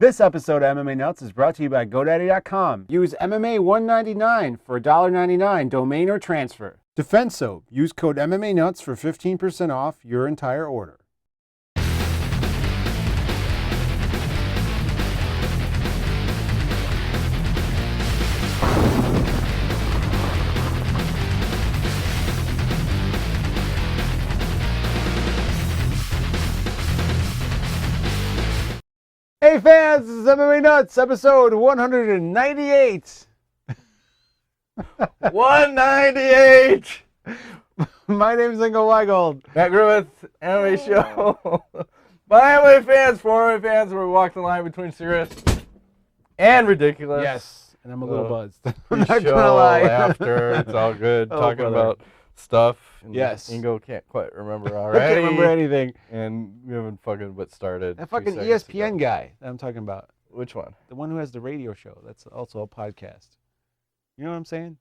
This episode of MMA Nuts is brought to you by GoDaddy.com. Use MMA 199 for $1.99 domain or transfer. Defense Soap. Use code MMA Nuts for 15% off your entire order. Hey fans, this is MMA Nuts, episode 198. 198! My name's Ingo Weigold. Matt Griffith, MMA show. By MMA fans, for MMA fans, where we walk the line between serious and ridiculous. Yes, and I'm a little buzzed. I'm Not not gonna lie. After, it's all good. Oh, Talking brother. about stuff. And Yes. Ingo can't quite remember I already. can't remember anything. And we haven't fucking but started. That 2 fucking seconds ESPN ago. guy that I'm talking about. Which one? The one who has the radio show. That's also a podcast. You know what I'm saying?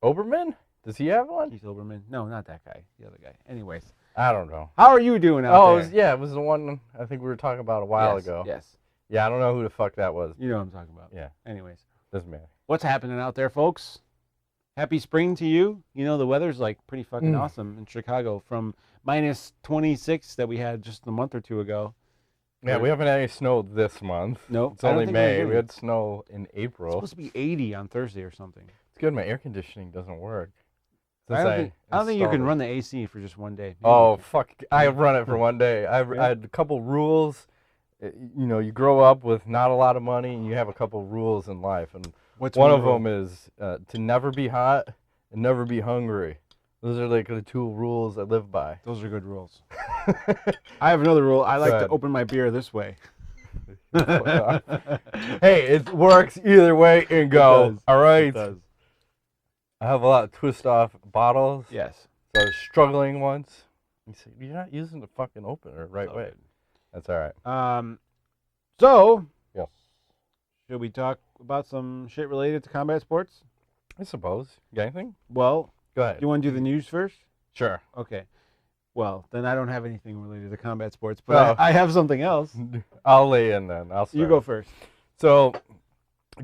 Oberman? Does he have one? Keith Olbermann. No, not that guy. The other guy. Anyways. I don't know. How are you doing out Oh, there? it was the one I think we were talking about a while Yes, ago. Yes. Yeah, I don't know who the fuck that was. You know what I'm talking about. Yeah, Anyways. doesn't matter. What's happening out there, folks? Happy spring to you. You know, the weather's like pretty fucking awesome in Chicago from minus 26 that we had just a month or two ago. Yeah, we haven't had any snow this month. Nope. It's I don't only think we're May. getting We it. had snow in It's April. supposed to be 80 on Thursday or something. It's good. My air conditioning doesn't work. I don't think you can installed it. run the AC for just one day. Maybe Oh, you can. fuck. I run it for one day. I had a couple rules. You know, you grow up with not a lot of money, and you have a couple rules in life. And What's one of rule? them is to never be hot and never be hungry. Those are like the 2 rules I live by. Those are good rules. I have another rule. I like to ahead. open my beer this way. Hey, it works either way and go. does. All right. It does. I have a lot of twist off bottles. Yes. So I was struggling once. He said, "You're not using the fucking opener right It's all way." good. That's all right. So, Yes. should we talk about some shit related to combat sports? I suppose. You got anything? Well, Go do ahead. you want to do the news first? Sure. Okay. Well, then I don't have anything related to combat sports, but Oh. I have something else. I'll lay in then. I'll start. You go first. So,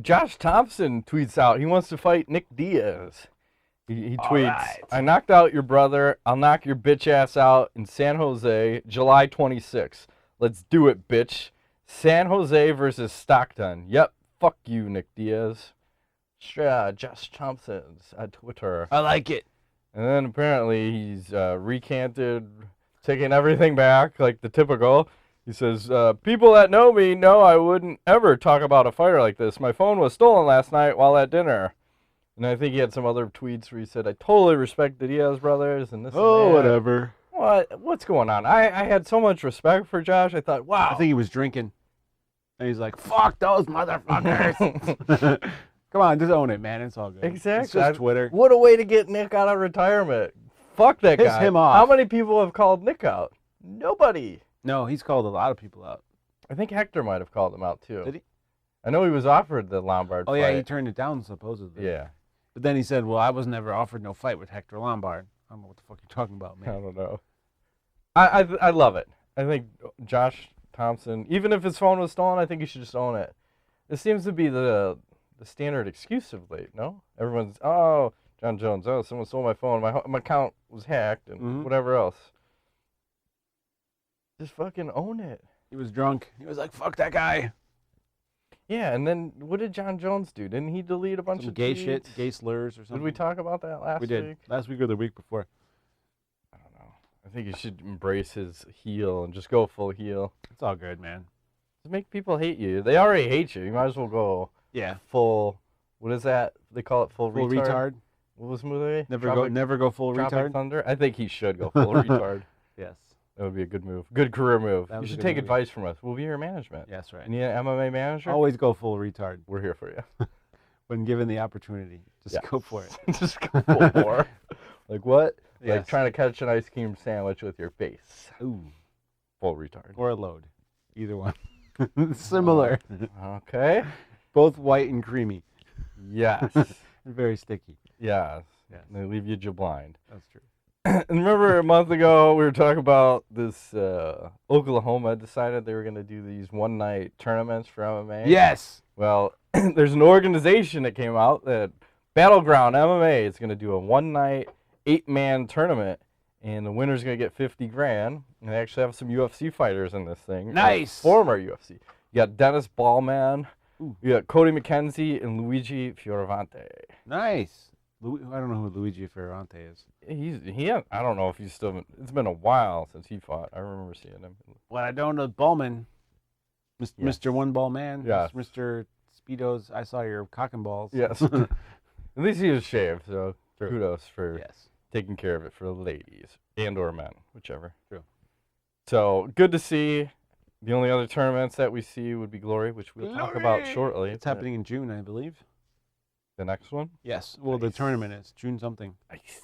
Josh Thompson tweets out he wants to fight Nick Diaz. He All tweets, right. "I knocked out your brother. I'll knock your bitch ass out in San Jose, July 26th. Let's do it, bitch. San Jose versus Stockton. Yep, fuck you, Nick Diaz." Josh Thompson's at Twitter. I like it. And then apparently he's recanted, taking everything back, like the typical. He says, "People that know me know I wouldn't ever talk about a fighter like this. My phone was stolen last night while at dinner." And I think he had some other tweets where he said, "I totally respect the Diaz brothers and this and that." Whatever. What's going on? I had so much respect for Josh. I thought, wow. I think he was drinking. And he's like, fuck those motherfuckers. Come on, just own it, man. It's all good. Exactly. It's just Twitter. What a way to get Nick out of retirement. Fuck that Piss guy. him off. How many people have called Nick out? Nobody. No, he's called a lot of people out. I think Hector might have called him out too. Did he? I know he was offered the Lombard Oh, fight. yeah, he turned it down, supposedly. Yeah. But then he said, well, I was never offered no fight with Hector Lombard. I don't know what the fuck you're talking about, I man. don't know. I love it. I think Josh Thompson, even if his phone was stolen, I think he should just own it. This seems to be the standard excuse of late, no? Everyone's, oh, Jon Jones, oh, someone stole my phone. My account was hacked and whatever else. Just fucking own it. He was drunk. He was like, fuck that guy. Yeah, and then what did Jon Jones do? Didn't he delete a bunch Some of gay tweets? shit, gay slurs or something. Did we talk about that last We did. week? Last week or the week before. I don't know. I think he should embrace his heel and just go full heel. It's all good, man. Just make people hate you. They already hate you. You might as well go Yeah. full. What is that? They call it full Full retard. retard. What was the movie? Never go full Tropic retard. Thunder. I think he should go full retard. Yes. That would be a good move. Good career move. That You was a should good take movie. advice from us. We'll be your management. Yeah, that's right. You need an MMA manager? Always go full retard We're here for you. when given the opportunity. Just Yeah. go for it. Just go full bore. Like what? Yes. Like trying to catch an ice cream sandwich with your face. Ooh. Full retard. Or a load. Either one. Similar. Okay. Both white and creamy. Yes. And very sticky. Yes. Yes. They leave you blind. That's true. And remember a month ago we were talking about this Oklahoma decided they were going to do these one-night tournaments for MMA? Yes. Well, there's an organization that came out that Battleground MMA is going to do a one-night 8-man tournament, and the winner's going to get 50 grand. And they actually have some UFC fighters in this thing. Nice. Former UFC. You got Dennis Ballman, Ooh. you got Cody McKenzie, and Luigi Fioravante. Nice. I don't know who Luigi Ferrante is. I don't know if he's still. It's been a while since he fought. I remember seeing him. What I don't know, Ballman, Mr. One Ball Man. Yeah. Mr. Speedos. I saw your cock and balls. Yes. At least he was shaved, so True. kudos for Yes. taking care of it for the ladies and or men, whichever. True. So good to see. The only other tournaments that we see would be Glory, which we'll talk about shortly. It's happening in June, I believe. The next one. Yes. Well, the Nice. tournament is June something. Nice.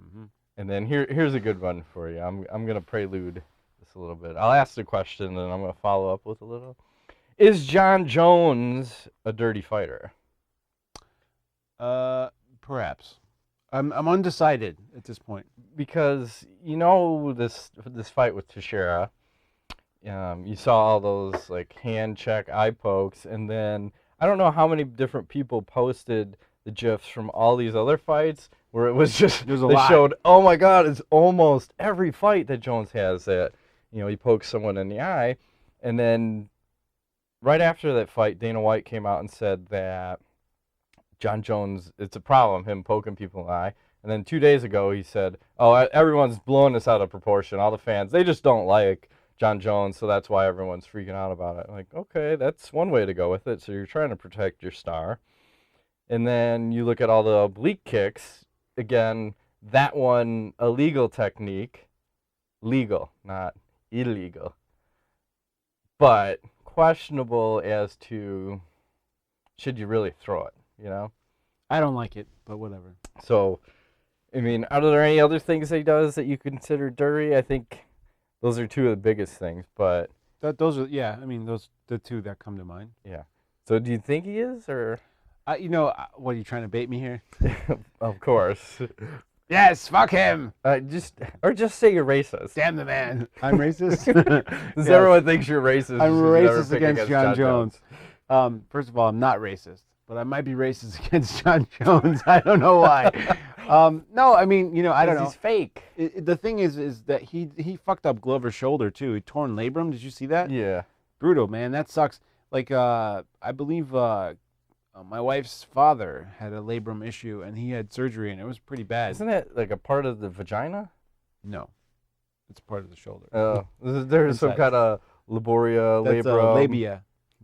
Mm-hmm. And then here's a good one for you. I'm gonna prelude this a little bit. I'll ask the question and I'm gonna follow up with a little. Is Jon Jones a dirty fighter? Perhaps. I'm undecided at this point. Because you know this fight with Teixeira, you saw all those like hand check, eye pokes, and then I don't know how many different people posted the gifs from all these other fights where it was just There's a they lot. showed, oh my God, it's almost every fight that Jones has that he pokes someone in the eye, and then right after that fight, Dana White came out and said that Jon Jones, it's a problem, him poking people in the eye. And then 2 days ago, he said, oh, everyone's blowing this out of proportion. All the fans, they just don't like Jon Jones, so that's why everyone's freaking out about it. I'm like, okay, that's one way to go with it. So you're trying to protect your star. And then you look at all the oblique kicks. Again, that one, a legal technique. Legal, not illegal. But questionable as to should you really throw it, I don't like it, but whatever. So, I mean, are there any other things that he does that you consider dirty? I think those are two of the biggest things, but Those are, yeah, I mean, those the two that come to mind. yeah. So do you think he is, or? What are you trying to bait me here? Of course. Yes, fuck him. Just say you're racist. Damn the man. I'm racist. Because everyone thinks you're racist. I'm you should never racist pick against Jon Jones. First of all, I'm not racist, but I might be racist against Jon Jones. I don't know why. No, I mean, I don't know. He's fake. The thing is that he fucked up Glover's shoulder too. He torn labrum. Did you see that? Yeah. Brutal, man. That sucks. Like, I believe my wife's father had a labrum issue, and he had surgery, and it was pretty bad. Isn't it like a part of the vagina? No, it's part of the shoulder. There's some Inside. kind of laboria, That's labrum. labia.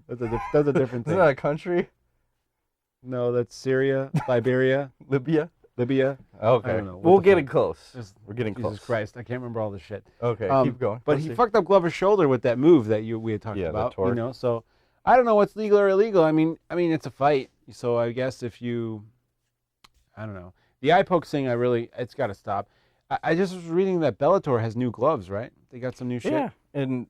That's a different thing. Isn't that a country? No, that's Syria, Liberia, Libya? Libya. Okay. I don't know. What We'll the get fuck? it close. Just- We're getting Jesus close. Christ, I can't remember all this shit. Okay, keep going. But Let's he see. fucked up Glover's shoulder with that move that we had talked Yeah, the about. torque. So I don't know what's legal or illegal. I mean, it's a fight. So I guess I don't know. The eye poke thing, it's got to stop. I just was reading that Bellator has new gloves, right? They got some new shit. Yeah, and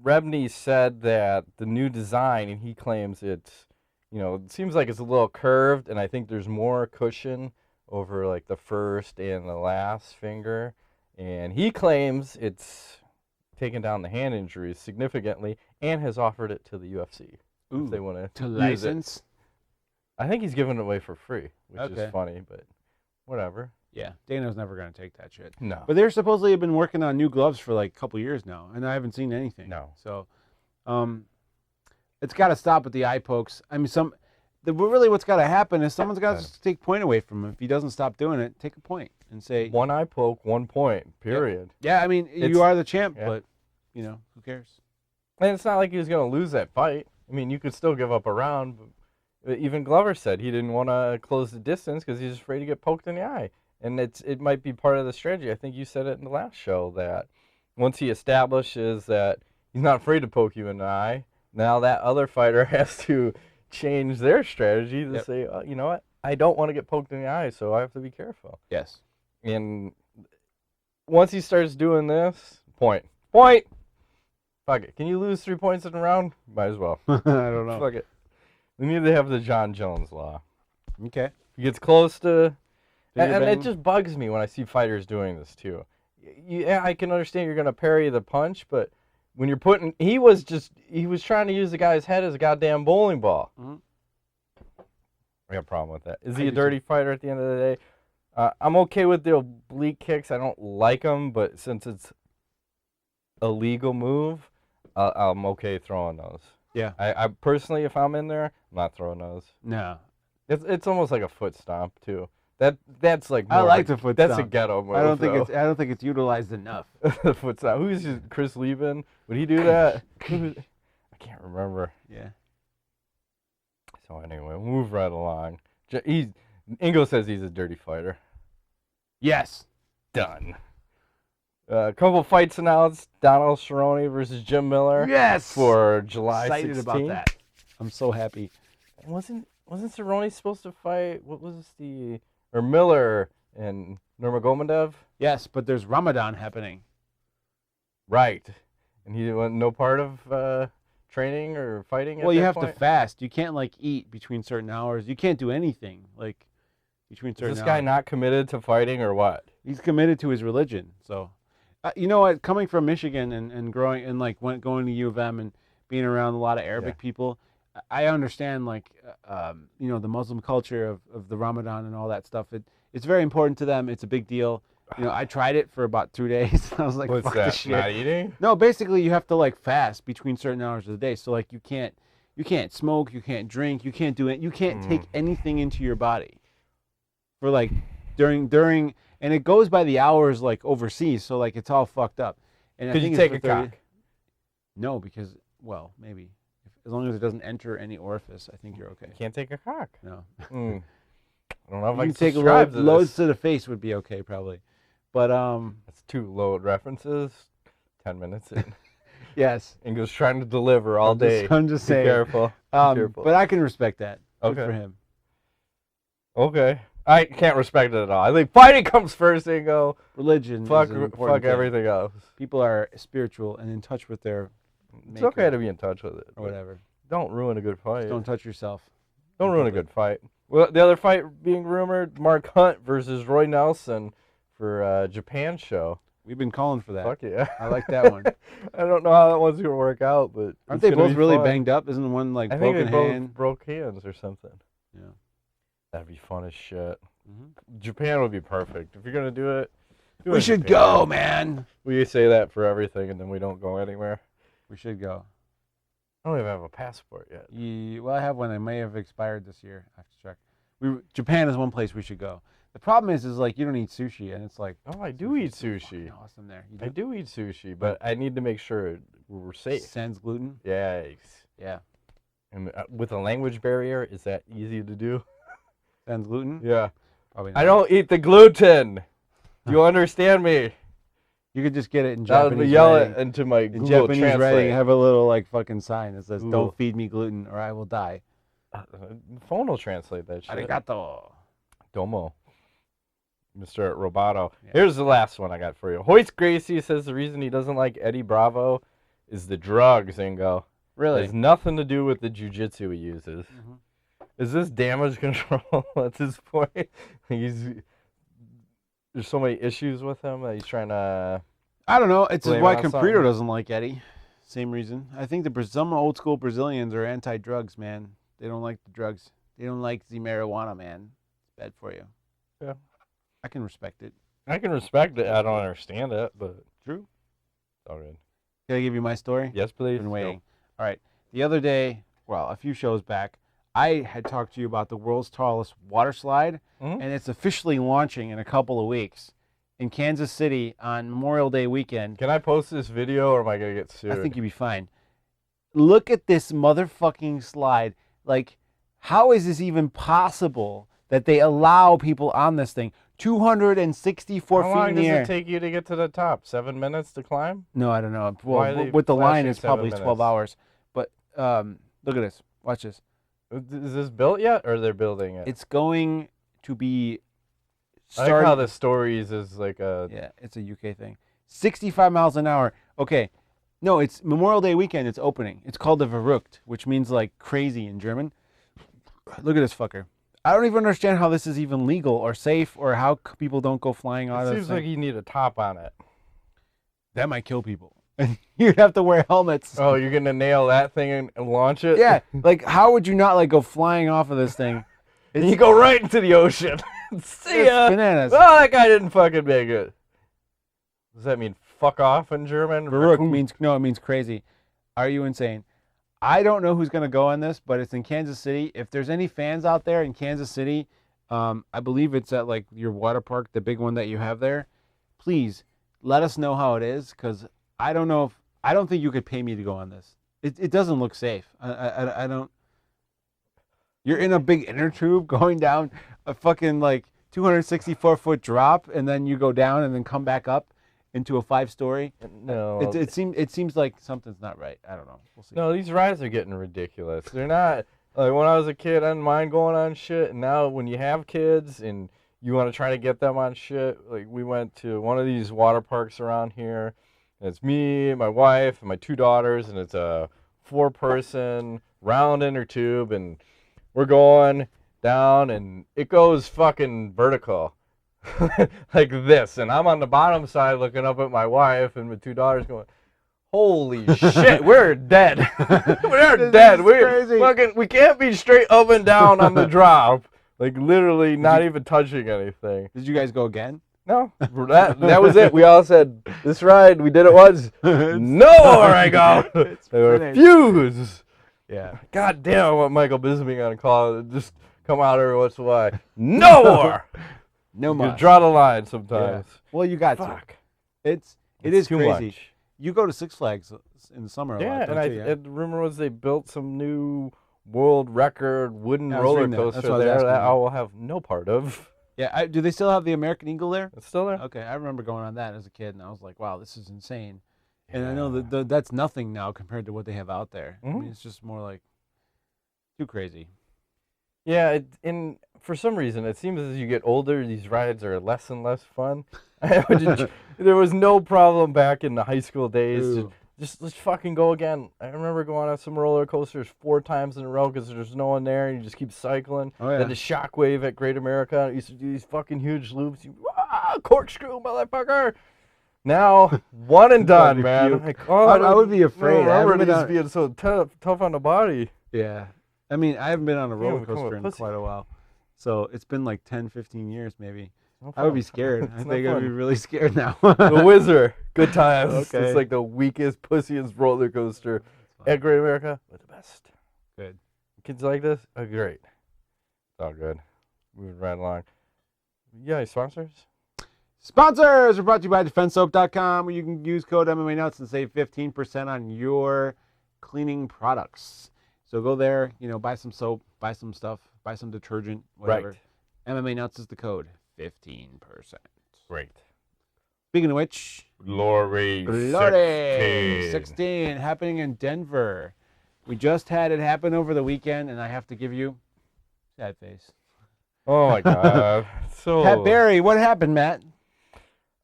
Rebney said that the new design, and he claims it's, it seems like it's a little curved, and I think there's more cushion over like the first and the last finger, and he claims it's taken down the hand injuries significantly, and has offered it to the UFC Ooh, if they want to use license. it. I think he's giving it away for free, which Okay. is funny, but whatever. Yeah, Dana's never going to take that shit. No. But they're supposedly have been working on new gloves for like a couple years now, and I haven't seen anything. No. So, it's got to stop with the eye pokes. I mean, really what's got to happen is someone's got to take point away from him. If he doesn't stop doing it, take a point and say, One eye poke, 1 point, period. yeah, I mean, It's- you are the champ, yeah. but, who cares? And it's not like he was going to lose that fight. I mean, you could still give up a round. But even Glover said he didn't want to close the distance because he's afraid to get poked in the eye. And it might be part of the strategy. I think you said it in the last show that once he establishes that he's not afraid to poke you in the eye, now that other fighter has to change their strategy to Yep. say, oh, you know what, I don't want to get poked in the eye, so I have to be careful. Yes. And once he starts doing this, point. Fuck it. Can you lose 3 points in a round? Might as well. I don't know. Fuck it. We need to have the Jon Jones law. Okay. If he gets close to, And it just bugs me when I see fighters doing this too. Yeah, I can understand you're gonna parry the punch, but when you're putting, he was trying to use the guy's head as a goddamn bowling ball. Mm-hmm. I got a problem with that. Is he a dirty fighter at the end of the day? I'm okay with the oblique kicks. I don't like them, but since it's a legal move, I'm okay throwing those. Yeah. I personally, if I'm in there, I'm not throwing those. No. It's almost like a foot stomp too. That's like more I like the foot that's stomp. a ghetto move. I don't think it's utilized enough. The foot stomp. Who's Chris Lieben? Would he do that? I can't remember. Yeah. So anyway, we'll move right along. Ingo says he's a dirty fighter. Yes. Done. A couple fights announced. Donald Cerrone versus Jim Miller. Yes. For July 16th. Excited about that. I'm so happy. Wasn't Cerrone supposed to fight? Miller and Nurmagomedov? Yes, but there's Ramadan happening. Right. And he wasn't no part of training or fighting at Well, you that have point? to fast. You can't like eat between certain hours. You can't do anything like between certain hours. Is this guy not committed to fighting or what? He's committed to his religion. So, you know what? Coming from Michigan and growing and like going to U of M and being around a lot of Arabic people, I understand like the Muslim culture of the Ramadan and all that stuff. It's very important to them. It's a big deal. I tried it for about 2 days. I was like, what's fuck that? this shit. Not eating? No, basically you have to like fast between certain hours of the day. So like you can't smoke, you can't drink, you can't do it. You can't take anything into your body for like during and it goes by the hours like overseas. So like it's all fucked up. And Could you take a cock? No, because maybe. As long as it doesn't enter any orifice, I think you're okay. You can't take a cock. No. I don't know if I You can take subscribe to loads this. to the face would be okay probably. But That's 2 load references. 10 minutes in. yes. Ingo's trying to deliver all day. I'm just saying. Be careful. Be careful. But I can respect that. Okay. Good for him. Okay. I can't respect it at all. I think fighting comes first, Ingo. Religion. Fuck is an important thing. everything else. People are spiritual and in touch with their It's okay to be in touch with it. or whatever. Don't ruin a good fight. Just don't touch yourself. Don't ruin a good fight. Well, the other fight being rumored, Mark Hunt versus Roy Nelson for Japan show. We've been calling for that. Fuck yeah. I like that one. I don't know how that one's going to work out, but Aren't they both really banged up? Isn't one like I think broken they both hand? broke hands or something. Yeah. That'd be fun as shit. Mm-hmm. Japan would be perfect. If you're going to do it, do it We in should Japan. go, man. We say that for everything, and then we don't go anywhere. We should go. I don't even have a passport yet. Well, I have one. It may have expired this year. I have to check. Japan is one place we should go. The problem is like you don't eat sushi, and it's like. Oh, I do eat sushi. Awesome there. I do eat sushi, but I need to make sure we're safe. Sans gluten. Yikes. Yeah. And with a language barrier, is that easy to do? Sans gluten. Yeah. Probably not. I don't eat the gluten. Do you understand me? You could just get it in I'll Japanese. yell writing. it into my In Google Japanese Translate. writing, have a little like fucking sign that says Ooh. "Don't feed me gluten or I will die." The phone will translate that shit. Arigato. Domo. Mr. Roboto. Yeah. Here's the last one I got for you. Royce Gracie says the reason he doesn't like Eddie Bravo is the drugs, Ingo. It Really? has nothing to do with the jiu-jitsu he uses. Mhm. Is this damage control at this point? There's so many issues with him that he's trying to... I don't know. It's Blame why it on Caprito something. doesn't like Eddie. Same reason. I think some old school Brazilians are anti-drugs, man. They don't like the drugs. They don't like the marijuana, man. It's bad for you. Yeah. I can respect it. I can respect it. I don't understand it, but True. it's all good. Can I give you my story? Yes, please. I've been waiting. All right. The other day, well, a few shows back, I had talked to you about the world's tallest water slide, Mhm. and it's officially launching in a couple of weeks in Kansas City on Memorial Day weekend. Can I post this video or am I going to get sued? I think you'd be fine. Look at this motherfucking slide. Like, how is this even possible that they allow people on this thing? 264 How feet long in does the air. it take you to get to the top? 7 minutes to climb? No, I don't know. Why are Well, they with the line, flashing it's probably 7 12 minutes? hours. But look at this. Watch this. Is this built yet or they're building it? It's going to be I like how the stories is like a... Yeah, it's a UK thing. 65 miles an hour. Okay. No, it's Memorial Day weekend. It's opening. It's called the Verrückt, which means like crazy in German. Look at this fucker. I don't even understand how this is even legal or safe, or how people don't go flying out of It this seems thing. like you need a top on it. That might kill people. You'd have to wear helmets. Oh, you're gonna nail that thing and launch it? Yeah, like how would you not like go flying off of this thing? And you go right into the ocean. See It's ya. bananas. Oh, that guy didn't fucking make it. Does that mean fuck off in German? Baruch means no, it means crazy. Are you insane? I don't know who's gonna go on this, but it's in Kansas City. If there's any fans out there in Kansas City, I believe it's at like your water park, the big one that you have there. Please let us know how it is, because I don't know if I don't think you could pay me to go on this. It doesn't look safe. I don't. You're in a big inner tube going down a fucking like 264-foot drop, and then you go down and then come back up into a 5-story. No. It seems like something's not right. I don't know. We'll see. No, these rides are getting ridiculous. They're not like when I was a kid, I didn't mind going on shit, and now when you have kids and you want to try to get them on shit, like we went to one of these water parks around here, and it's me, my wife, and my 2 daughters, and it's a 4-person round inner tube, and we're going down, and it goes fucking vertical. Like this, and I'm on the bottom side looking up at my wife and my 2 daughters going, holy shit, we're dead. We're dead. We can't be straight up and down on the drop. Like literally not even touching anything. Did you guys go again? No, that was it. We all said, this ride, we did it once. No more I go. They refuse. Yeah. God damn, I want Michael Bisping on a call. Just come out every once in a while. No more. No more. You draw the line sometimes. Yeah. Well, you got Fuck. to. It is too crazy. much. You go to Six Flags in the summer a Yeah, lot, don't you? and the rumor was they built some new world record wooden Yeah, I was roller reading that. That's coaster what I was there asking that you. I will have no part of. Yeah. Do they still have the American Eagle there? It's still there. Okay, I remember going on that as a kid, and I was like, wow, this is insane. And I know that that's nothing now compared to what they have out there. I mean, it's just more like too crazy. Yeah, for some reason, it seems as you get older, these rides are less and less fun. There was no problem back in the high school days. Just let's fucking go again. I remember going on some roller coasters 4 times in a row because there's no one there, and you just keep cycling. Oh, yeah. Then the Shockwave at Great America used to do these fucking huge loops. Corkscrew, motherfucker! Now, one and done, man. Like, I would be afraid. I remember these being so tough on the body. Yeah. I mean, I haven't been on a roller become a coaster in pussy. quite a while. So it's been like 10, 15 years maybe. No I would fun. be scared. I It's think not I'd be fun. really scared now. The Wizard. Good times. Okay. It's like the weakest, pussiest roller coaster at Great America, but the best. Good. Kids like this? Oh, great. It's all good. Moving right along. Yeah, any sponsors? Sponsors are brought to you by DefenseSoap.com, where you can use code MMANUTS and save 15% on your cleaning products. So go there, buy some soap, buy some stuff, buy some detergent, whatever. Right. MMANUTS is the code. 15%. Great. Speaking of which, Glory 16 happening in Denver. We just had it happen over the weekend, and I have to give you sad face. Oh, my God. So Pat Barry, what happened, Matt?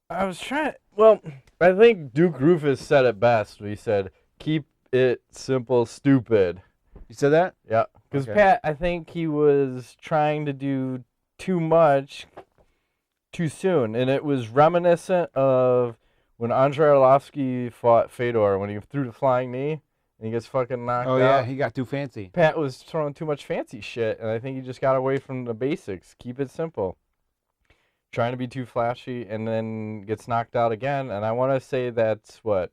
I was trying. Well, I think Duke Rufus said it best. He said, "Keep it simple, stupid." You said that? Yeah, because Okay. Pat, I think he was trying to do too much too soon, and it was reminiscent of when Andrei Arlovsky fought Fedor when he threw the flying knee and he gets fucking knocked out. Oh, yeah, he got too fancy. Pat was throwing too much fancy shit, and I think he just got away from the basics. Keep it simple. Trying to be too flashy, and then gets knocked out again. And I want to say that's what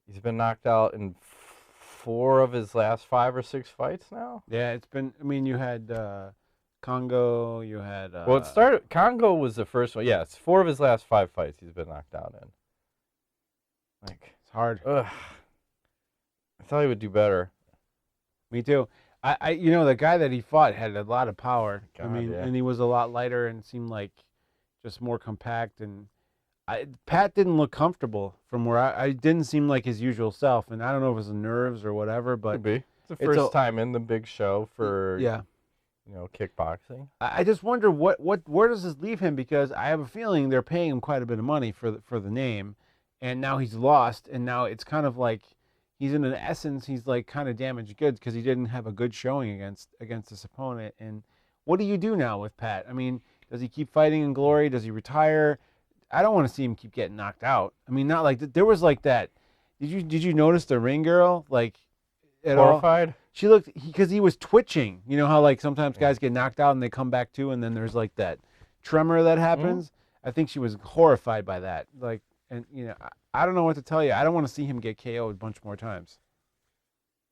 he's been knocked out in 4 of his last 5 or 6 fights now. Yeah, it's been. I mean, you had Congo. You had. Well, it started. Congo was the first one. Yeah, it's 4 of his last 5 fights he's been knocked out in. Like, It's hard. ugh. I thought he would do better. Me too. The guy that he fought had a lot of power. I God, mean, yeah. and he was a lot lighter and seemed like just more compact. And Pat didn't look comfortable from where I didn't seem like his usual self. And I don't know if it was the nerves or whatever, but Could be. It's the it's first time in the big show for yeah. Kickboxing. I just wonder where does this leave him, because I have a feeling they're paying him quite a bit of money for the name, and now he's lost, and now it's kind of like he's in an essence he's like kind of damaged goods because he didn't have a good showing against this opponent. And what do you do now with Pat? I mean, does he keep fighting in Glory? Does he retire? I don't want to see him keep getting knocked out. I mean, not like there was like that. Did you notice the ring girl like at Horrified? all? She looked because he was twitching. You know how like sometimes guys get knocked out and they come back too, and then there's like that tremor that happens. Mm-hmm. I think she was horrified by that. Like, and you know, I don't know what to tell you. I don't want to see him get KO'd a bunch more times.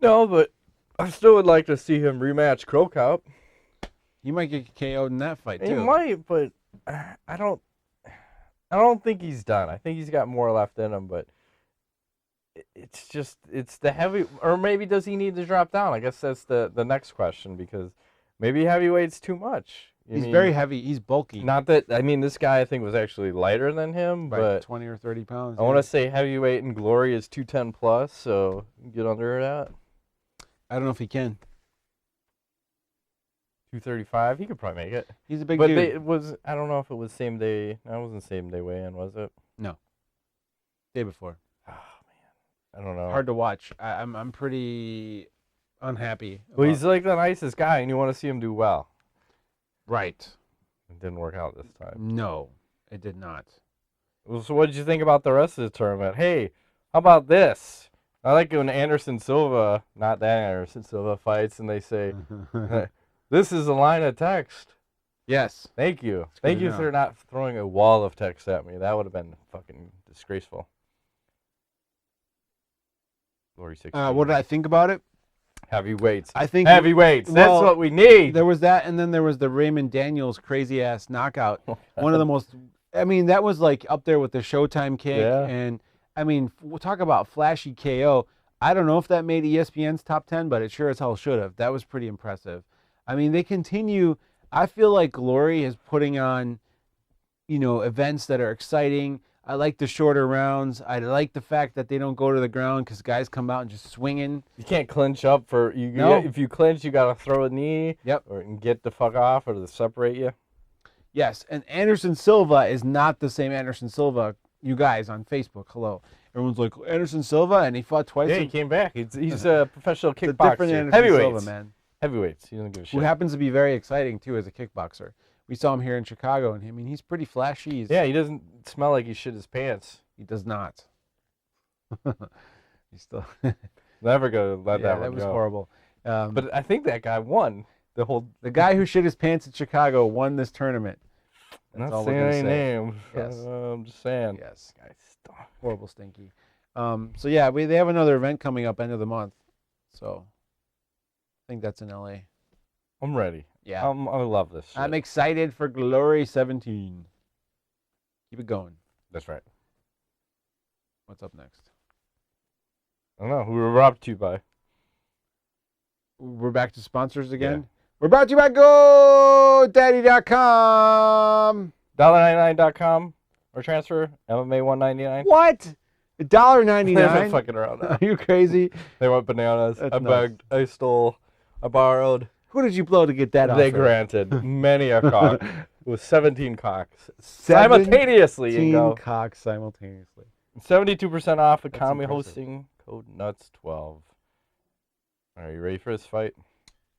No, but I still would like to see him rematch Crocup. He might get KO'd in that fight too. He might, but I don't think he's done. I think he's got more left in him, but it's the heavy, or maybe does he need to drop down? I guess that's the next question, because maybe heavyweight's too much. He's very heavy. He's bulky. Not that, I mean, this guy I think was actually lighter than him, right, but 20 or 30 pounds. I want to say heavyweight in Glory is 210 plus, so get under that. I don't know if he can. 235, he could probably make it. He's a big but dude. I don't know if it was same day. No, it wasn't same day weigh-in, was it? No. Day before. Oh man, I don't know. Hard to watch. I'm pretty unhappy. Well, he's like the nicest guy, and you want to see him do well. Right. It didn't work out this time. No, it did not. Well, so what did you think about the rest of the tournament? Hey, how about this? I like when Anderson Silva, not that Anderson Silva, fights, and they say, this is a line of text. Yes. Thank you. Thank you for not throwing a wall of text at me. That would have been fucking disgraceful. Glory 16. What did I think about it? Heavyweights. I think heavyweights. That's what we need. There was that, and then there was the Raymond Daniels crazy ass knockout. One of the most. I mean, that was like up there with the Showtime kick, and I mean, we'll talk about flashy KO. I don't know if that made ESPN's top 10, but it sure as hell should have. That was pretty impressive. I mean, they continue. I feel like Glory is putting on, you know, events that are exciting. I like the shorter rounds. I like the fact that they don't go to the ground because guys come out and just swinging. You can't clinch up for you. No. If you clinch, you gotta throw a knee. Yep. Or get the fuck off, or to separate you. Yes, and Anderson Silva is not the same Anderson Silva. You guys on Facebook, hello. Everyone's like Anderson Silva, and he fought twice. Yeah, he came back. He's a professional It's a different kickboxer. Anderson Heavyweights, Silva, man. Heavyweights. He doesn't give a shit. Who happens to be very exciting too as a kickboxer. We saw him here in Chicago, and I mean, he's pretty flashy. Yeah, he doesn't smell like he shit his pants. He does not. He's still Never gonna let that one go. That was horrible. But I think that guy won the guy who shit his pants in Chicago won this tournament. That's all not we're saying gonna any say. names. Yes. I'm just saying. Yes. Guy stunk. Horrible stinky. So yeah, they have another event coming up end of the month. So I think that's in LA. I'm ready. Yeah. I love this shit. I'm excited for Glory 17. Keep it going. That's right. What's up next? I don't know. Who we're brought to you by? We're back to sponsors again. Yeah. We're brought to you by GoDaddy.com. $1.99.com or transfer MMA $1.99. What? $1.99? They've been fucking around now. Are you crazy? They went bananas. That's I begged. I stole. I borrowed. Who did you blow to get that They offer? granted many a cock. It was 17 cocks. 17 Simultaneously, you go. cocks simultaneously. 72% off economy impressive. hosting. Code NUTS12. Are you ready for this fight?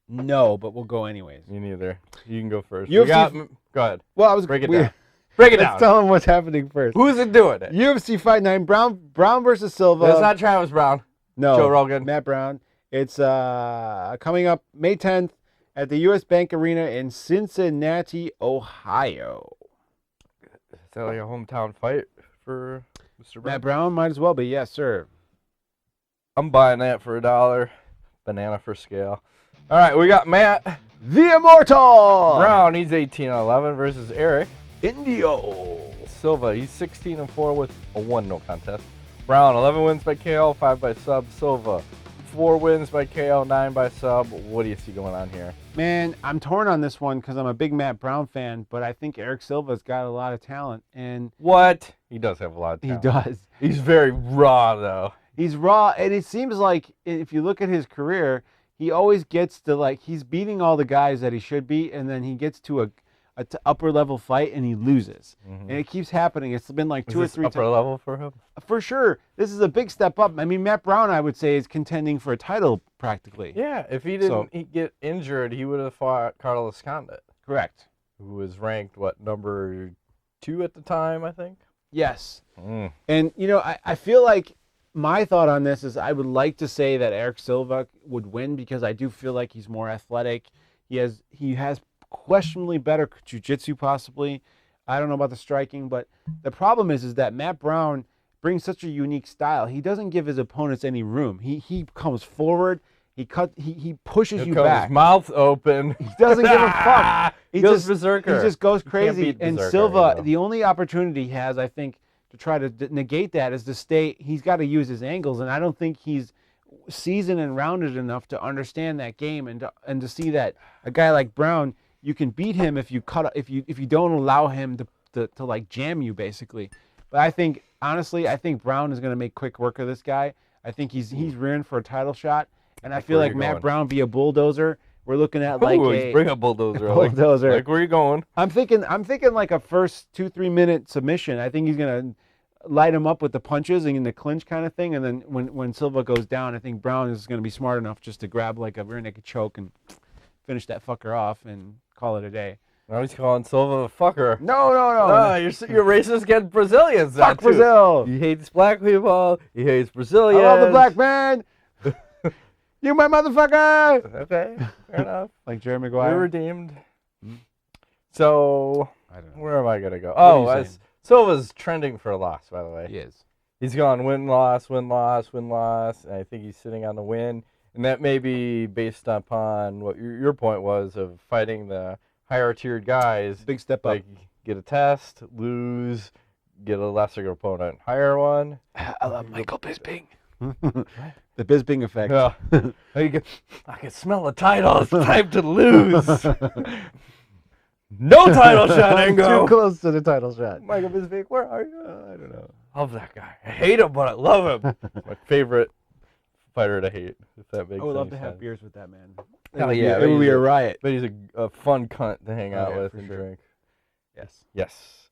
No, but we'll go anyways. Me neither. You can go first. UFC Go ahead. Well, I was Break it down. Break it Let's down. tell them what's happening first. Who's it doing it? UFC Fight 9, Brown versus Silva. That's not Travis Brown. No, Joe Rogan. Matt Brown. It's coming up May 10th at the US Bank Arena in Cincinnati, Ohio. Is that like a hometown fight for Mr. Brown? Matt Brown might as well be, yes, sir. I'm buying that for $1. Banana for scale. All right, we got Matt The Immortal Brown. He's 18-11 versus Erik Indio Silva. He's 16-4 with a 1 no contest. Brown 11 wins by KO, 5 by sub. Silva 4 wins by KO, 9 by sub. What do you see going on here? Man, I'm torn on this one because I'm a big Matt Brown fan, but I think Erik Silva's got a lot of talent, and What? He does have a lot of talent. he does. He's very raw though. He's raw, and it seems like if you look at his career, he always gets to, like, he's beating all the guys that he should beat, and then he gets to a upper level fight and he loses. Mm-hmm. And it keeps happening. It's been like two or three upper level for him? For sure. This is a big step up. I mean, Matt Brown, I would say, is contending for a title practically. Yeah, if he didn't get injured, he would have fought Carlos Condit. Correct. Who was ranked, number 2 at the time, I think? Yes. And, I feel like my thought on this is I would like to say that Erik Silva would win because I do feel like he's more athletic. He has questionably better jiu-jitsu possibly. I don't know about the striking, but the problem is that Matt Brown brings such a unique style. He doesn't give his opponents any room. He comes forward. He pushes you back. His mouth open. He doesn't give a fuck. He goes just berserker. He just goes crazy. And berserker, Silva, the only opportunity he has, I think, to try to negate that is to stay. He's got to use his angles, and I don't think he's seasoned and rounded enough to understand that game and to see that a guy like Brown, you can beat him if you don't allow him to like jam you basically. But I think honestly, Brown is going to make quick work of this guy. I think he's rearing for a title shot, and I feel like Matt Brown via bulldozer. We're looking at like bring a bulldozer. Bulldozer. Like where are you going? I'm thinking like a first 2-3 minute submission. I think he's gonna light him up with the punches and in the clinch kind of thing, and then when Silva goes down, I think Brown is gonna be smart enough just to grab like a rear naked choke and finish that fucker off and call it a day. Now he's calling Silva a fucker. No. You're racist against Brazilians. Fuck Brazil. He hates black people. He hates Brazilians. I love the black man. You my motherfucker. Okay, fair enough. Like Jerry Maguire. You're redeemed. So, I don't know. where am I going to go? What Silva's trending for a loss, by the way. He is. He's gone win-loss, win-loss, win-loss, and I think he's sitting on the win. And that may be based upon what your point was of fighting the higher-tiered guys. Big step up. Like, get a test, lose, get a lesser opponent, hire one. I love Michael Bisping. The Bisping effect. Yeah. I can smell the title. It's time to lose. No title shot, Ango. Too close to the title shot. Michael Bisping, where are you? I don't know. Love that guy. I hate him, but I love him. My favorite fighter to hate, if that makes sense. I would love to have beers with that man. Hell yeah. It would be a riot. But he's a fun cunt to hang out with and drink. Yes.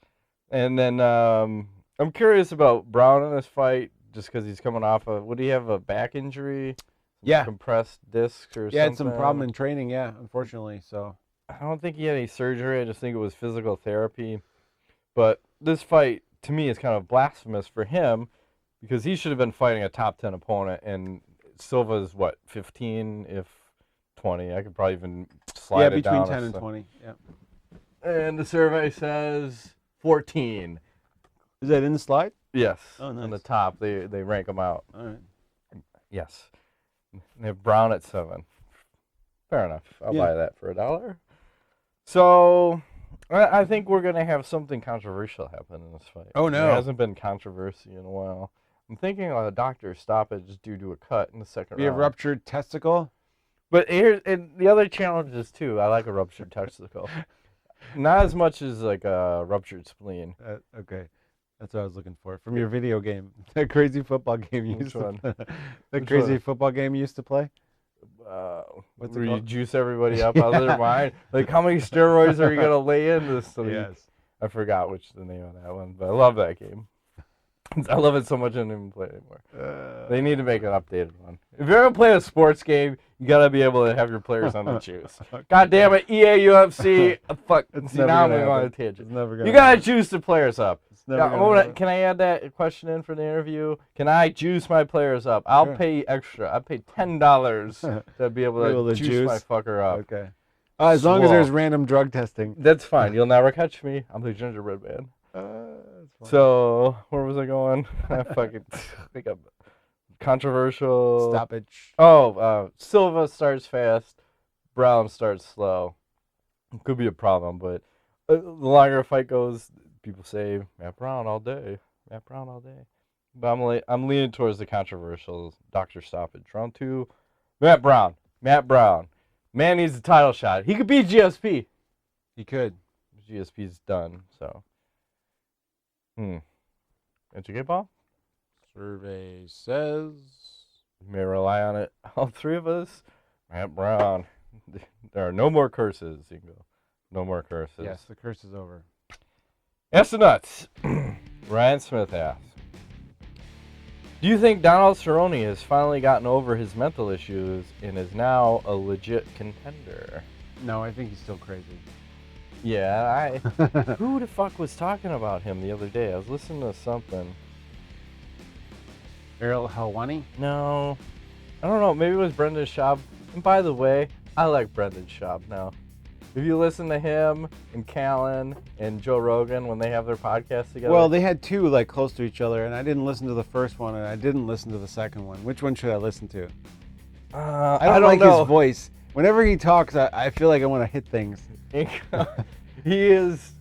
And then I'm curious about Brown in this fight, just because he's coming off of, would he have a back injury? Yeah. Compressed discs or something? Yeah, had some problem in training, unfortunately. So I don't think he had any surgery. I just think it was physical therapy. But this fight, to me, is kind of blasphemous for him because he should have been fighting a top 10 opponent, and Silva's, 15, if 20. I could probably even slide it down. Yeah, between 10 and 20, yeah. And the survey says 14. Is that in the slide? Yes. Oh, nice. On the top, they rank them out. All right. Yes. And they have Brown at 7. Fair enough. I'll buy that for $1. So I think we're going to have something controversial happen in this fight. Oh, no. There hasn't been controversy in a while. I'm thinking of a doctor's stoppage due to a cut in the second round. Be a ruptured testicle? But and the other challenges, too. I like a ruptured testicle. Not as much as like a ruptured spleen. Okay. That's what I was looking for. From your video game. That crazy football game you used to play. That crazy football game you used to play? What's it called? You juice everybody up out of their mind. Like, how many steroids are you going to lay in this week? Yes. I forgot the name of that one, but I love that game. I love it so much I don't even play it anymore. They need to make an updated one. If you're going to play a sports game, you got to be able to have your players on the juice. God damn it, EA, UFC. Fuck. See, now I'm going on a tangent. You got to juice the players up. Can I add that question in for the interview? Can I juice my players up? I'll pay extra. I'll pay $10 to be able to juice my fucker up. Okay. As long as there's random drug testing. That's fine. You'll never catch me. I'm the gingerbread man. So, where was I going? I think I'm controversial. Stoppage. Silva starts fast. Brown starts slow. Could be a problem, but the longer a fight goes, people say Matt Brown all day. Matt Brown all day. But I'm leaning towards the controversial doctor stoppage. Round 2, Matt Brown. Man needs a title shot. He could beat GSP. He could. GSP's done, so. Educate ball? Survey says. You may rely on it. All three of us. Matt Brown. There are no more curses. You can go. No more curses. Yes, the curse is over. Ask the nuts. Ryan Smith asks, do you think Donald Cerrone has finally gotten over his mental issues and is now a legit contender? No, I think he's still crazy. Yeah, who the fuck was talking about him the other day? I was listening to something. Ariel Helwani? No, I don't know. Maybe it was Brendan Schaub. And by the way, I like Brendan Schaub now. If you listen to him and Callan and Joe Rogan when they have their podcast together. Well, they had two like close to each other, and I didn't listen to the first one, and I didn't listen to the second one. Which one should I listen to? I don't like know. his voice. Whenever he talks, I feel like I want to hit things. He is,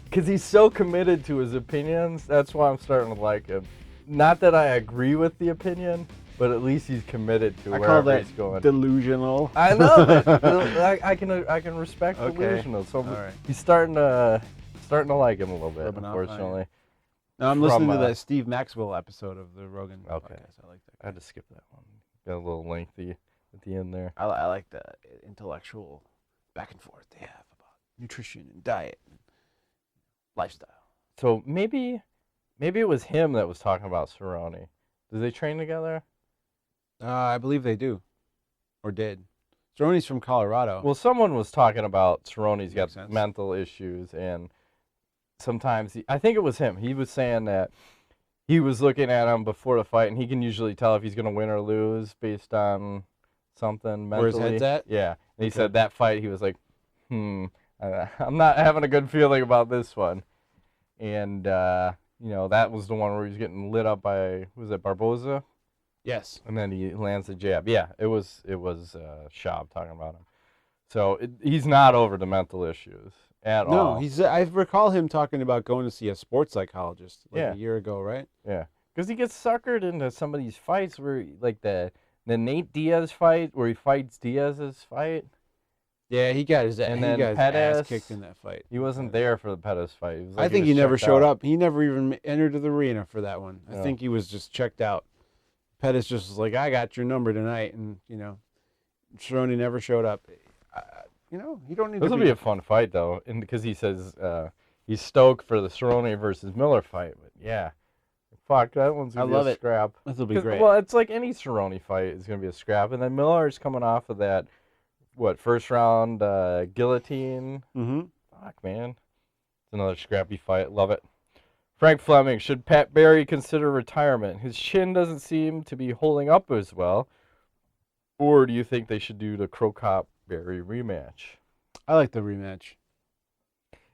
because he's so committed to his opinions. That's why I'm starting to like him. Not that I agree with the opinion, but at least he's committed to wherever he's going. Delusional. I know that. I can respect delusional. So right. he's starting to like him a little bit. Rubbing off, Unfortunately. No, I'm listening to that Steve Maxwell episode of the Rogan podcast. I like that. I had to skip that one. Got a little lengthy at the end there. I like the intellectual back and forth they have about nutrition and diet and lifestyle. So maybe it was him that was talking about Cerrone. Did they train together? I believe they do, or did. Cerrone's from Colorado. Well, someone was talking about Cerrone's got sense. mental issues, and sometimes I think it was him. He was saying that he was looking at him before the fight, and he can usually tell if he's going to win or lose based on something mentally. Where his head's at? Yeah. And he said that fight, he was like, I'm not having a good feeling about this one. And, that was the one where he was getting lit up by, was it Barboza? Yes. And then he lands the jab. Yeah, it was Schaub talking about him. So he's not over the mental issues at all. No, I recall him talking about going to see a sports psychologist a year ago, right? Yeah, because he gets suckered into some of these fights where, like the Nate Diaz fight, where he fights Diaz's fight. Yeah, he got his ass kicked in that fight. He wasn't there for the Pettis fight. I think he never showed up. He never even entered the arena for that one. I think he was just checked out. Pettis just was like, I got your number tonight, and Cerrone never showed up. You don't need. This will be a fun fight though, and because he says he's stoked for the Cerrone versus Miller fight. But yeah, fuck, that one's gonna be a scrap. This will be great. Well, it's like any Cerrone fight is gonna be a scrap, and then Miller's coming off of that first round guillotine. Mm-hmm. Fuck, man, it's another scrappy fight. Love it. Frank Fleming, should Pat Barry consider retirement? His chin doesn't seem to be holding up as well. Or do you think they should do the Crocop-Barry rematch? I like the rematch.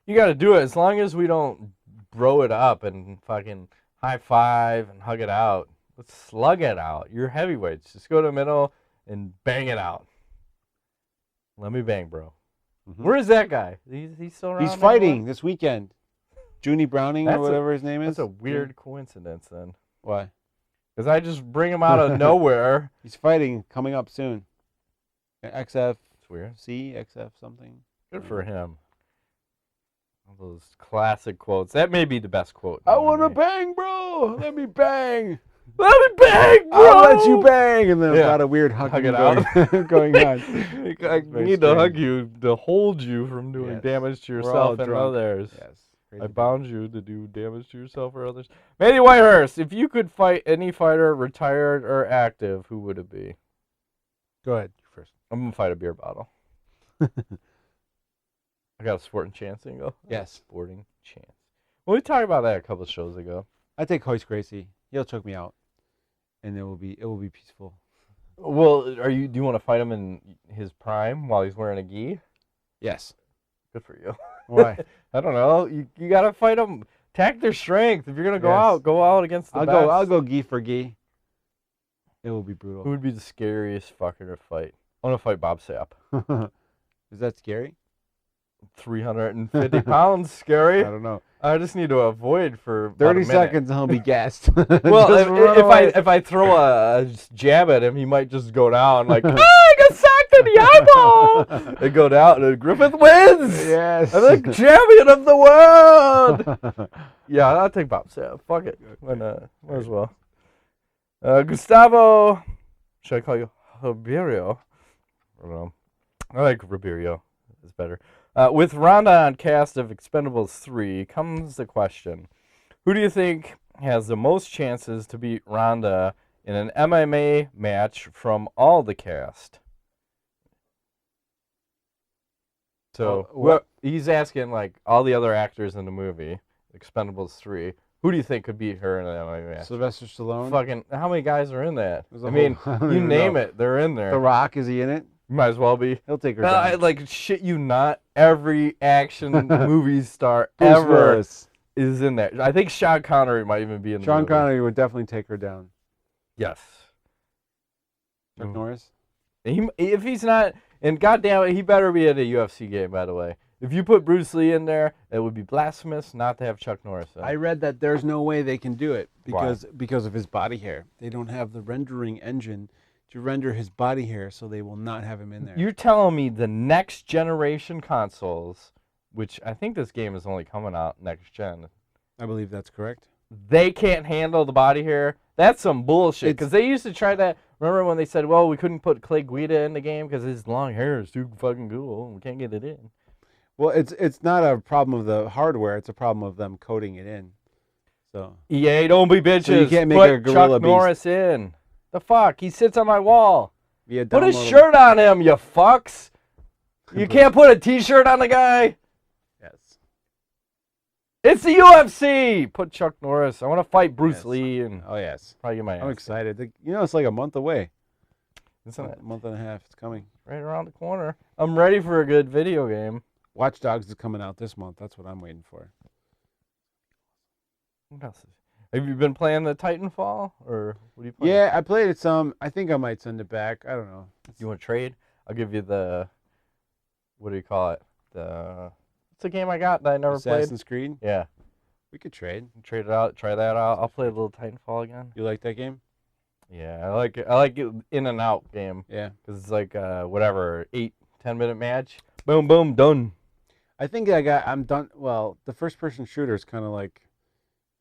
You got to do it as long as we don't bro it up and fucking high five and hug it out. Let's slug it out. You're heavyweights. Just go to the middle and bang it out. Let me bang, bro. Mm-hmm. Where is that guy? He's still around? He's fighting this weekend. Junie Browning or whatever his name is. That's a weird coincidence then. Why? Because I just bring him out of nowhere. He's fighting coming up soon. XF. It's weird. XF something. Good for him. All those classic quotes. That may be the best quote. I want to bang, bro. Let me bang. Let me bang, bro. I'll let you bang. And then got a weird hug it out going on. I need to hug you to hold you from doing damage to yourself and others. Yes. I bound you to do damage to yourself or others. Manny Whitehurst, if you could fight any fighter, retired or active, who would it be? Go ahead first. I'm going to fight a beer bottle. I got a sporting chance angle. Yes. Sporting chance. Well, we talked about that a couple of shows ago. I take Royce Gracie. He'll choke me out, and it will be peaceful. Well, do you want to fight him in his prime while he's wearing a gi? Yes. Good for you. Why? I don't know. You got to fight them. Attack their strength. If you're going to go out against the best. I'll go gi for gi. It will be brutal. Who would be the scariest fucker to fight? I want to fight Bob Sapp. Is that scary? 350 pounds, scary. I don't know. I just need to avoid for 30 seconds and he'll be gassed. Well, if I throw a jab at him, he might just go down like, I got sacked in the eyeball. And go down, and Griffith wins. Yes. I'm the champion of the world. Yeah, I'll take Bob Sapp. Fuck it. Might as well. Gustavo, should I call you Ribeiro? I don't know. I like Ribeiro. is better. With Ronda on cast of Expendables 3 comes the question: who do you think has the most chances to beat Ronda in an MMA match from all the cast? So he's asking like all the other actors in the movie Expendables 3. Who do you think could beat her in an MMA match? Sylvester Stallone. Fucking, how many guys are in that? There's a I mean, whole- I don't you even name know. it, they're in there. The Rock, is he in it? Might as well be. He'll take her I down. like shit you not. Every action movie star Bruce ever Willis. is in there. I think Sean Connery might even be in the Sean movie. Connery would definitely take her down. Yes. Chuck Norris. If he's not, and goddamn it, he better be at a UFC game. By the way, if you put Bruce Lee in there, it would be blasphemous not to have Chuck Norris in. I read that there's no way they can do it because of his body hair. They don't have the rendering engine to render his body hair, so they will not have him in there. You're telling me the next generation consoles, which I think this game is only coming out next gen, I believe that's correct. they can't handle the body hair? That's some bullshit. Because they used to try that. Remember when they said, well, we couldn't put Clay Guida in the game because his long hair is too fucking cool. We can't get it in. Well, it's not a problem of the hardware. It's a problem of them coding it in. So EA, don't be bitches. So you can't make Put a gorilla Chuck Norris beast. in. The fuck? He sits on my wall. via Put his downloadable- shirt on him, you fucks. You can't put a t-shirt on the guy. Yes. It's the UFC. Put Chuck Norris. I want to fight Bruce Yes. Lee and Oh yes. probably get my I'm ass. excited. It's like a month away. Isn't it? A month and a half. It's coming. Right around the corner. I'm ready for a good video game. Watch Dogs is coming out this month. That's what I'm waiting for. What else is... Have you been playing the Titanfall, or what do you play? Yeah, I played it some. I think I might send it back. I don't know. You want to trade? I'll give you the. What do you call it? It's a game I got that I never Assassin's Creed. played. Yeah, We could trade. trade it out. Try that out. I'll play a little Titanfall again. You like that game? Yeah, I like it. I like it in and out game Yeah. because it's like whatever 8-10 minute match. Boom, boom, done. I think I'm done. Well, the first person shooter is kind of like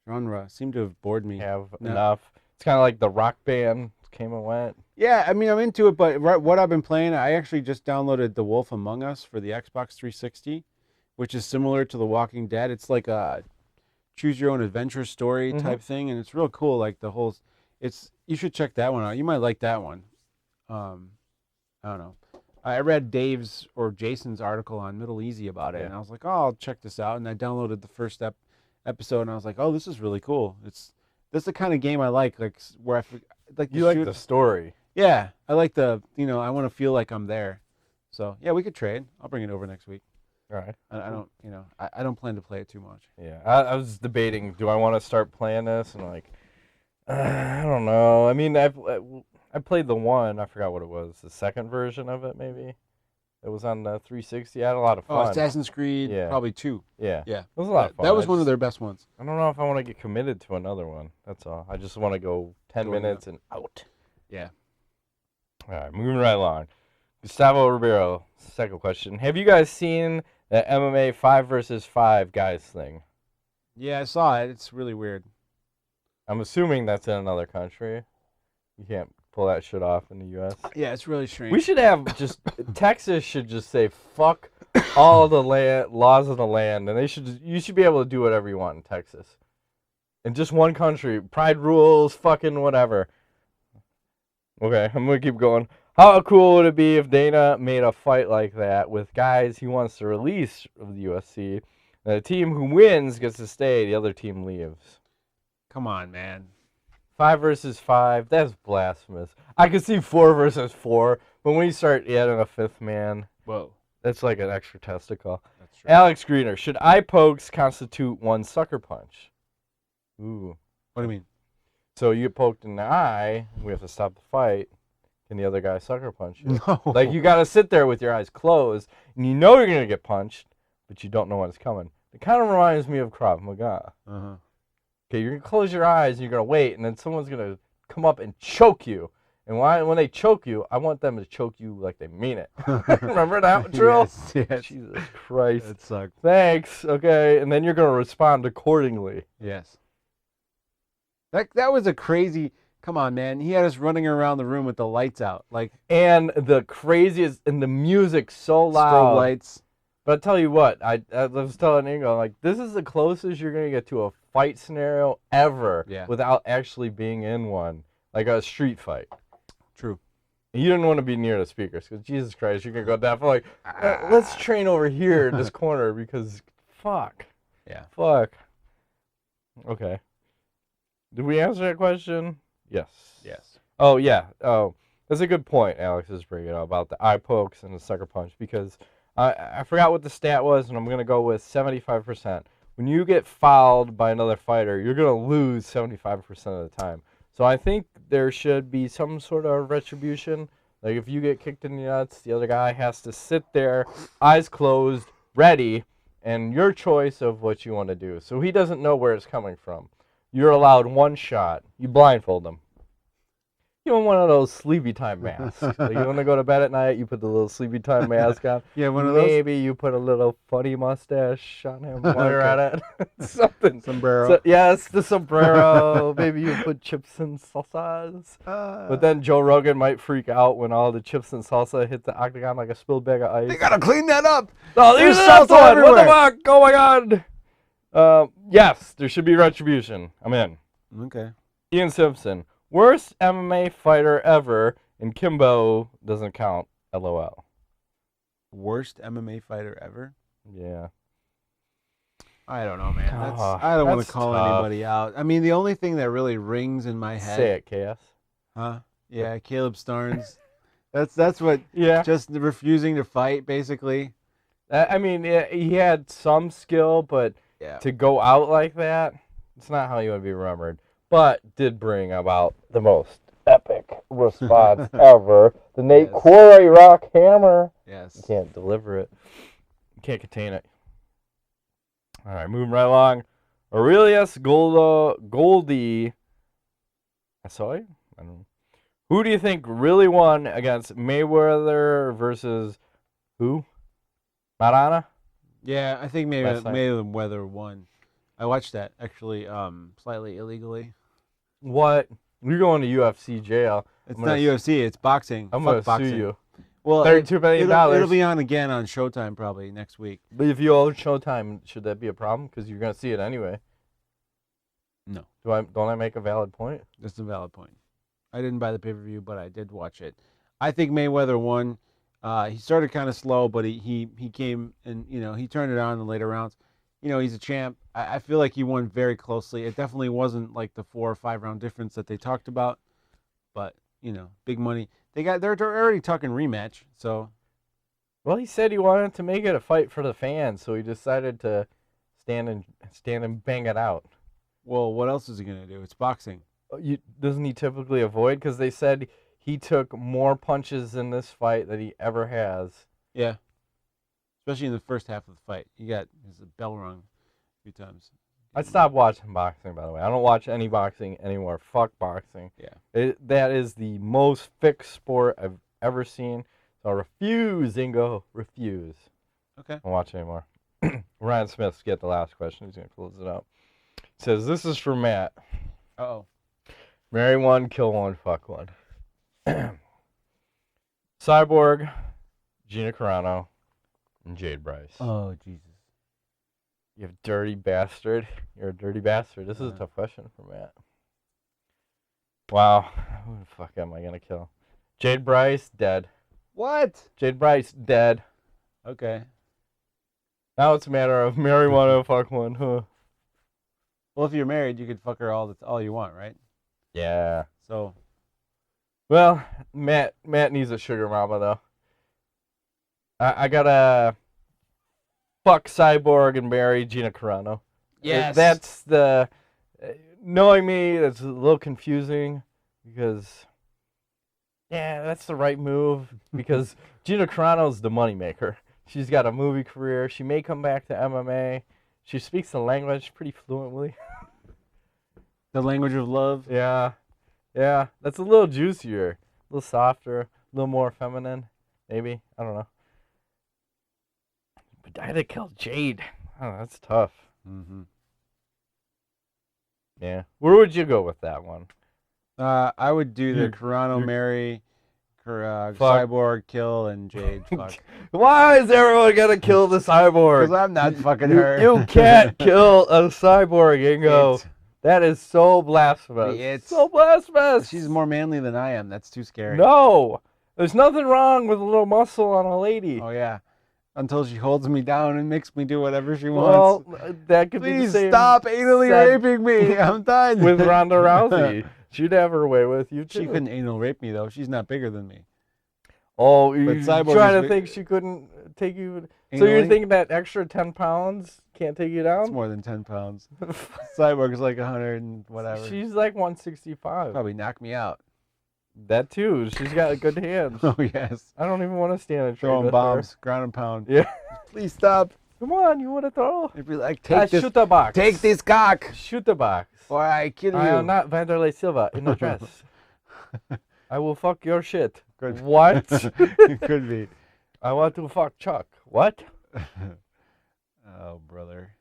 genre. Seemed to have bored me. Have No. enough. It's kind of like the Rock Band came and went. Yeah, I mean, I'm into it, but what I've been playing, I actually just downloaded The Wolf Among Us for the Xbox 360, which is similar to The Walking Dead. It's like a choose your own adventure story type thing, and it's real cool. Like the whole, you should check that one out. You might like that one. I don't know. I read Dave's or Jason's article on Middle Easy about it, Yeah. and I was like, oh, I'll check this out. And I downloaded the first episode, and I was like, oh, this is really cool. This is the kind of game I like where You like the story. Yeah, I like I want to feel like I'm there. So yeah, we could trade. I'll bring it over next week. All right. I don't, I don't plan to play it too much. Yeah, I was debating, do I want to start playing this? And like, I don't know. I mean, I played the one, I forgot what it was, the second version of it maybe. It was on the 360. I had a lot of Oh, fun. Assassin's Creed, Yeah. probably 2. Yeah. Yeah, It was a lot of fun. that was I one of just- their best ones. I don't know if I want to get committed to another one. That's all. I just want to go 10 Going minutes and out. Yeah. All right, moving right along. Gustavo Ribeiro, second question. Have you guys seen the MMA 5 versus 5 guys thing? Yeah, I saw it. It's really weird. I'm assuming that's in another country. You can't pull that shit off in the U.S. Yeah, it's really strange. We should have just Texas should just say fuck all the laws of the land, and you should be able to do whatever you want in Texas. In just one country, pride rules, fucking whatever. Okay, I'm gonna keep going. How cool would it be if Dana made a fight like that with guys he wants to release of the UFC, and the team who wins gets to stay, the other team leaves? Come on, man. 5 versus 5, that's blasphemous. I could see 4 versus 4, but when you start adding a fifth man, Whoa, that's like an extra testicle. that's true. Alex Greener, should eye pokes constitute one sucker punch? Ooh. What do you mean? So you get poked in the eye, we have to stop the fight. Can the other guy sucker punch you? No. Like you got to sit there with your eyes closed, and you know you're going to get punched, but you don't know when it's coming. It kind of reminds me of Krav Maga. Uh-huh. Okay, you're going to close your eyes, and you're going to wait, and then someone's going to come up and choke you. And when they choke you, I want them to choke you like they mean it. Remember that drill? Yes. Jesus Christ. That sucked. Thanks. Okay, and then you're going to respond accordingly. Yes. That was a crazy. Come on, man. He had us running around the room with the lights out, like And the craziest, and the music so strobe loud. lights. But I tell you what, I was telling Ingo, like, this is the closest you're going to get to a fight scenario ever without actually being in one, like a street fight. True. You didn't want to be near the speakers because, Jesus Christ, you're going to go that far. Like, let's train over here in this corner because, fuck. Yeah. Fuck. Okay. Did we answer that question? Yes. Yes. Oh, yeah. Oh, that's a good point Alex is bringing up about the eye pokes and the sucker punch because I forgot what the stat was, and I'm going to go with 75%. When you get fouled by another fighter, you're going to lose 75% of the time. So I think there should be some sort of retribution. Like if you get kicked in the nuts, the other guy has to sit there, eyes closed, ready, and your choice of what you want to do. So he doesn't know where it's coming from. You're allowed one shot. You blindfold him. You want one of those sleepy time masks. Like you want to go to bed at night, you put the little sleepy time mask on. Yeah, one of those. Maybe you put a little funny mustache on him while you're at it. Something. Sombrero. So, yes, the sombrero. Maybe you put chips and salsas. But then Joe Rogan might freak out when all the chips and salsa hit the octagon like a spilled bag of ice. They gotta clean that up. Oh, There's salsa salsa everywhere. What the everywhere. fuck? Oh my god. Yes, there should be retribution. I'm in. Okay. Ian Simpson. Worst MMA fighter ever, and Kimbo doesn't count. LOL. Worst MMA fighter ever? Yeah. I don't know, man. I don't want to call anybody out. I mean, the only thing that really rings in my head. Say it, KS. Huh? Yeah, Caleb Starnes. That's what. Yeah. Just refusing to fight, basically. I mean, he had some skill, but to go out like that, it's not how you want to be remembered. But did bring about the most epic response ever. The Nate Quarry Rock Hammer. Yes. You can't deliver it. You can't contain it. All right, moving right along. Aurelius Goldie. I saw you? I don't know. Who do you think really won against Mayweather versus who? Marana? Yeah, I think Mayweather won. I watched that, actually, slightly illegally. What? You're going to UFC jail. It's not UFC, it's boxing. I'm going to sue you. Well, $32 million. It'll be on again on Showtime probably next week. But if you own Showtime, should that be a problem? Because you're going to see it anyway. No. Don't I make a valid point? That's a valid point. I didn't buy the pay-per-view, but I did watch it. I think Mayweather won. He started kind of slow, but he came and, he turned it on in the later rounds. He's a champ. I feel like he won very closely. It definitely wasn't like the 4 or 5 round difference that they talked about, but big money. They're already talking rematch. So, well, he said he wanted to make it a fight for the fans, so he decided to stand and bang it out. Well, what else is he gonna do? It's boxing. Doesn't he typically avoid? Because they said he took more punches in this fight than he ever has. Yeah. Especially in the first half of the fight. He got his bell rung a few times. I stopped watching boxing, by the way. I don't watch any boxing anymore. Fuck boxing. Yeah. That is the most fixed sport I've ever seen. So I refuse, Ingo. Refuse. Okay. I don't watch anymore. Ryan Smith's get the last question. He's going to close it out. He says, this is for Matt. Uh-oh. Marry one, kill one, fuck one. Cyborg, Gina Carano, and Jade Bryce. Oh, Jesus. You dirty bastard. You're a dirty bastard. This is a tough question for Matt. Wow. Who the fuck am I going to kill? Jade Bryce, dead. What? Jade Bryce, dead. Okay. Now it's a matter of marry one or fuck one. Huh. Well, if you're married, you could fuck her all you want, right? Yeah. So. Well, Matt needs a sugar mama, though. I gotta fuck Cyborg and marry Gina Carano. Yes. That's the... knowing me, that's a little confusing because... Yeah, that's the right move because Gina Carano's the moneymaker. She's got a movie career. She may come back to MMA. She speaks the language pretty fluently. The language of love? Yeah. Yeah. That's a little juicier, a little softer, a little more feminine, maybe. I don't know. But I had to kill Jade. Oh, that's tough. Mm-hmm. Yeah. Where would you go with that one? I would do the Carano marry Her Fuck. Cyborg, Kill, and Jade. Fuck. Why is everyone gonna kill the cyborg? Because I'm not fucking her. You can't kill a cyborg, Ingo. It's- That is so blasphemous. It's- so blasphemous. She's more manly than I am. That's too scary. No, there's nothing wrong with a little muscle on a lady. Oh, yeah. Until she holds me down and makes me do whatever she Well, wants. that could be the Please same. stop anally said raping me. I'm done. with Ronda Rousey. She'd have her way with you too. She couldn't anal rape me, though. She's not bigger than me. Oh, you're Cyborg trying is to big- think she couldn't take you. So you're Anally? thinking that extra 10 pounds can't take you It's down? more than 10 pounds. Cyborg is like 100 and whatever. She's like 165. Probably knock me out. That too. She's got good hands. Oh, yes. I don't even want to stand and Throwing with bombs, ground and pound. Her. Yeah. Please stop. Come on, you want to throw? If you like, take this, Shoot the box. take this cock, Shoot the box. or I kill you. I am not Vanderlei Silva in a dress. I will fuck your shit. Good. What? It could be. I want to fuck Chuck. What? Oh, brother.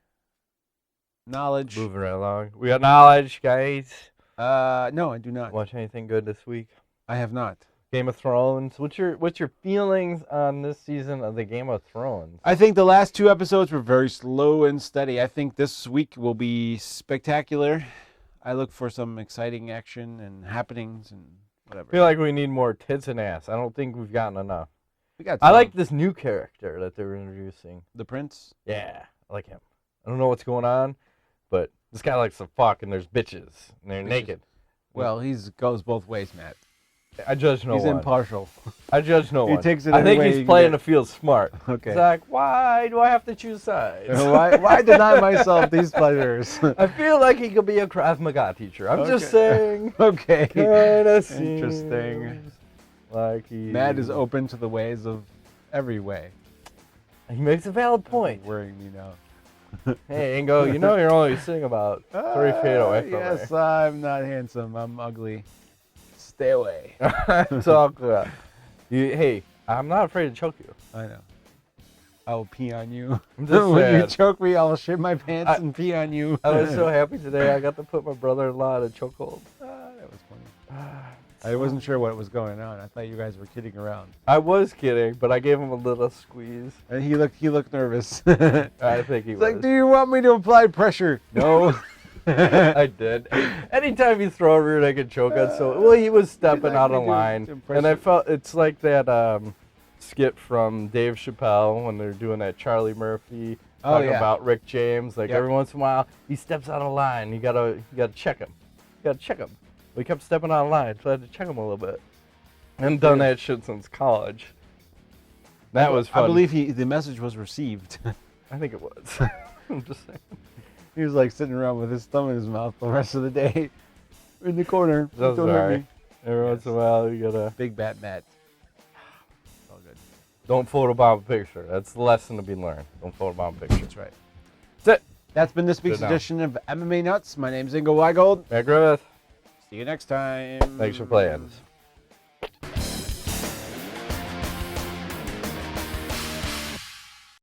Knowledge. Moving right along. We got knowledge, guys. No, I do not. Watch anything good this week? I have not. Game of Thrones. What's your feelings on this season of the Game of Thrones? I think the last 2 episodes were very slow and steady. I think this week will be spectacular. I look for some exciting action and happenings and whatever. I feel like we need more tits and ass. I don't think we've gotten enough. We got I some. like this new character that they're introducing. the prince. Yeah, I like him. I don't know what's going on, but this guy likes to fuck, and there's bitches, and they're Bitches. naked. Well, he's goes both ways, Matt. I judge no He's one. impartial. I judge no He one. takes it I any think way he's he can playing get. to feel smart. Okay. He's like, why do I have to choose sides? why deny myself these pleasures? I feel like he could be a Krav Maga teacher. I'm just saying. Okay. Kinda seems Interesting. Like he. Matt is open to the ways of every way. He makes a valid point. Worrying me now. Hey, Ingo, you know you're only sitting about 3 feet away from Yes, me. I'm not handsome. I'm ugly. Stay away. Talk about. Hey, I'm not afraid to choke you. I know. I will pee on you. I'm just When you saying. choke me, I'll shit my pants and pee on you. I was so happy today. I got to put my brother-in-law in a chokehold. That was funny. I wasn't sure what was going on. I thought you guys were kidding around. I was kidding, but I gave him a little squeeze. And he looked nervous. I think he It's was. like, do you want me to apply pressure? No. I did. Anytime you throw a rear naked choke on, well, he was stepping like out me of to line, impress and I you. felt it's like that skit from Dave Chappelle when they're doing that Charlie Murphy talking about Rick James. Like every once in a while, he steps out of line. You gotta check him. You gotta check him. We kept stepping out of line, so I had to check him a little bit. I haven't done that shit since college. That was fun. I believe the message was received. I think it was. I'm just saying. He was like sitting around with his thumb in his mouth the rest of the day. In the corner. That's Don't hurt alright. me. Every once in a while, you gotta. Big Bat Matt. All good. Don't photobomb a picture. That's the lesson to be learned. Don't photobomb a picture. That's right. That's it. That's been this week's Good now. edition of MMA Nuts. My name's Ingo Weigold. Matt Griffith. See you next time. Thanks for playing.